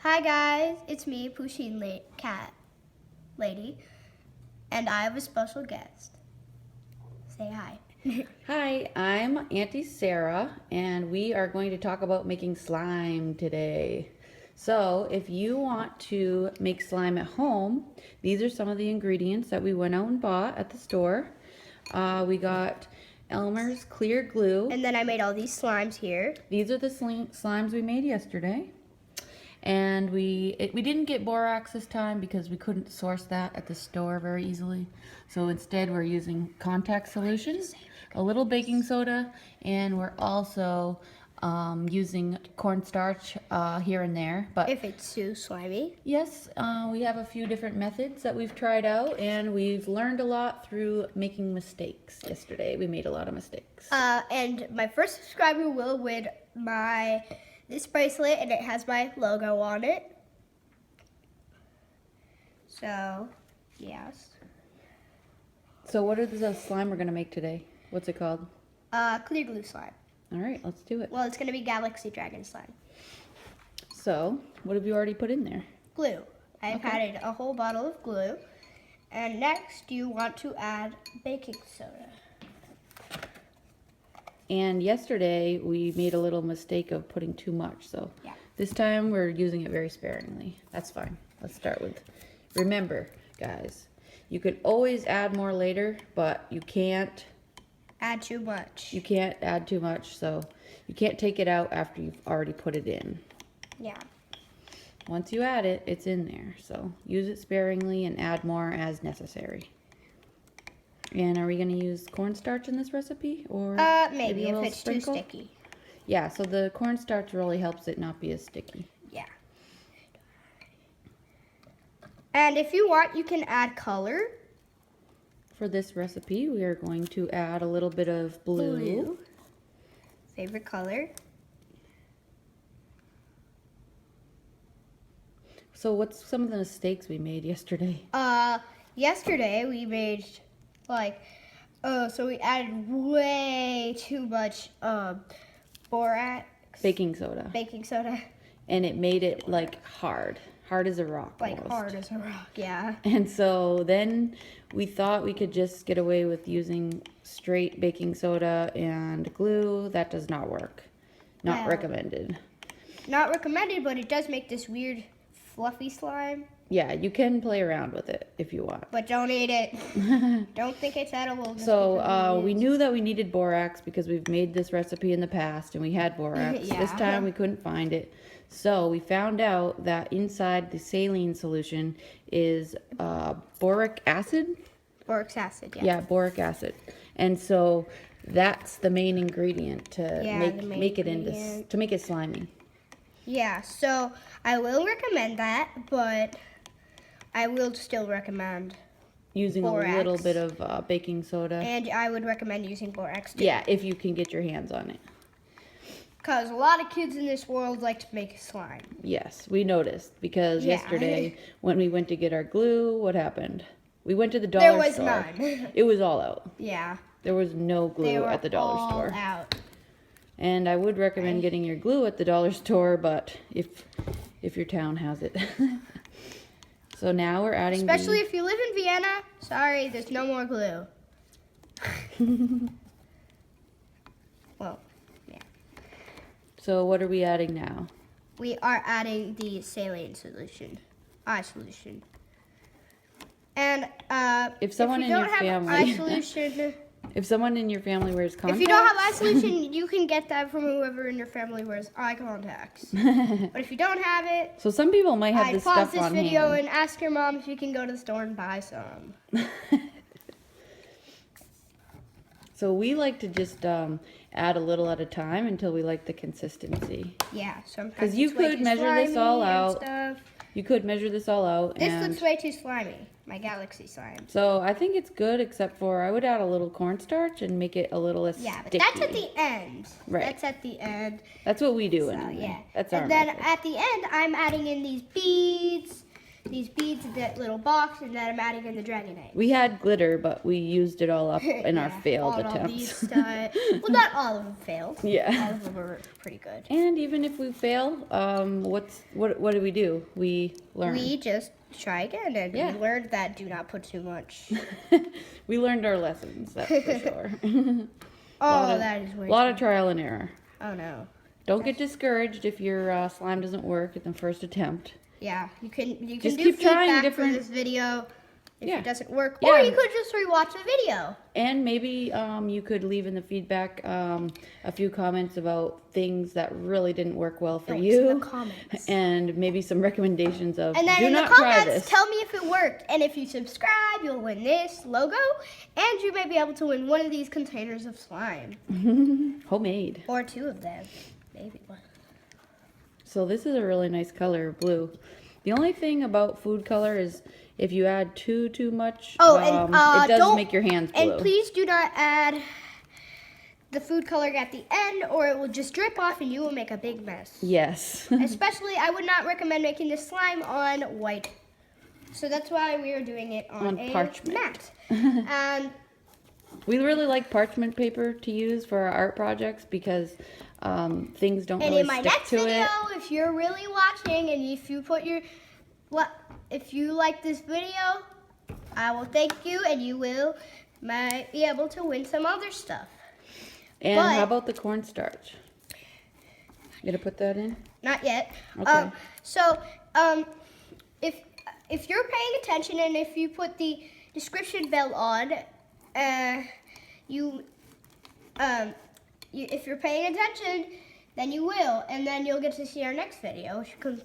Hi guys, it's me, Pusheen Cat Lady, and I have a special guest. Say hi. Hi, I'm Auntie Sarah, and we are going to talk about making slime today. So, if you want to make slime at home, these are some of the ingredients that we went out and bought at the store. We got Elmer's clear glue. And then I made all these slimes here. These are the slimes we made yesterday. And we didn't get borax this time because we couldn't source that at the store very easily. So instead we're using contact solutions, a little baking soda, and we're also using cornstarch here and there. But if it's too slimy. Yes, we have a few different methods that we've tried out, and we've learned a lot through making mistakes. Yesterday we made a lot of mistakes. And my first subscriber will win this bracelet, and it has my logo on it. So, yes. So what is the slime we're going to make today? What's it called? Clear glue slime. All right, let's do it. Well, it's going to be Galaxy Dragon slime. So, what have you already put in there? Glue. I've added a whole bottle of glue. And next, you want to add baking soda. And yesterday, we made a little mistake of putting too much. So, Yeah. This time, we're using it very sparingly. That's fine. Let's start with, remember, guys, you could always add more later, but you can't add too much. You can't add too much, so you can't take it out after you've already put it in. Yeah. Once you add it, it's in there. So use it sparingly and add more as necessary. And are we going to use cornstarch in this recipe? Or maybe if it's too sticky. Yeah, so the cornstarch really helps it not be as sticky. Yeah. And if you want, you can add color. For this recipe, we are going to add a little bit of blue. Favorite color. So what's some of the mistakes we made yesterday? Yesterday we made so we added way too much borax. Baking soda. Baking soda. And it made it like hard as a rock. Like almost. hard as a rock, yeah. And so then we thought we could just get away with using straight baking soda and glue. That does not work. Not recommended. Not recommended, but it does make this weird fluffy slime. Yeah, you can play around with it if you want. But don't eat it. Don't think it's edible. So we knew that we needed borax because we've made this recipe in the past and we had borax. Yeah. This time we couldn't find it. So we found out that inside the saline solution is boric acid. Boric acid, yeah. Yeah, boric acid. And so that's the main ingredient to make it slimy. Yeah, so I will recommend that, but I will still recommend using borax. A little bit of baking soda. And I would recommend using borax too. Yeah, if you can get your hands on it. Because a lot of kids in this world like to make slime. Yes, we noticed because yesterday when we went to get our glue, what happened? We went to the dollar store. There was none. It was all out. Yeah. There was no glue at the dollar store. Out. And I would recommend getting your glue at the dollar store, but if your town has it. So now we're adding especially if you live in Vienna, sorry, there's no more glue. Well, yeah. So what are we adding now? We are adding the saline solution, eye solution. And if someone in your family, eye solution, if someone in your family wears contacts, if you don't have eye solution, you can get that from whoever in your family wears eye contacts. But if you don't have it, so some people might have this stuff on hand. Pause this video and ask your mom if you can go to the store and buy some. So we like to just add a little at a time until we like the consistency. Yeah, sometimes because you could measure this all out. You could measure this all out. This looks way too slimy. My Galaxy slime. So I think it's good, except for I would add a little cornstarch and make it a little less sticky. Yeah, but that's at the end. Right. That's at the end. That's what we do. So, yeah. That's our And then method. at the end, I'm adding in these beads these beads in that little box, and then I'm adding in the dragon egg. We had glitter, but we used it all up in our failed all attempts. These, well, not all of them failed. Yeah. All of them were pretty good. And even if we fail, what do? We learn. We just try again, and Yeah. we learned that do not put too much. We learned our lessons, that's for sure. Oh, that is way A lot of trial and error. Oh no. Don't get discouraged if your slime doesn't work at the first attempt. Yeah, you can Just do keep trying feedback different- for this video if Yeah. it doesn't work, Yeah. or you could just rewatch the video. And maybe you could leave in the feedback a few comments about things that really didn't work well for It's you. in the comments. And maybe some recommendations of And then do in the not try comments, this. tell me if it worked. And if you subscribe, you'll win this logo, and you may be able to win one of these containers of slime, Homemade. or two of them, maybe one. So this is a really nice color, blue. The only thing about food color is if you add too much, Oh, and it does don't make your hands blue. And please do not add the food color at the end, or it will just drip off, and you will make a big mess. Yes. Especially, I would not recommend making this slime on white. So that's why we are doing it on a parchment. mat. And We really like parchment paper to use for our art projects because things don't And really in my stick next to video, it. if you're really watching and if you put your, if you like this video, I will thank you, and you might be able to win some other stuff. And but- how about the cornstarch? You gonna put that in? Not yet. Okay. If you're paying attention and if you put the description bell on, if you're paying attention, then you will, and then you'll get to see our next video, which concludes.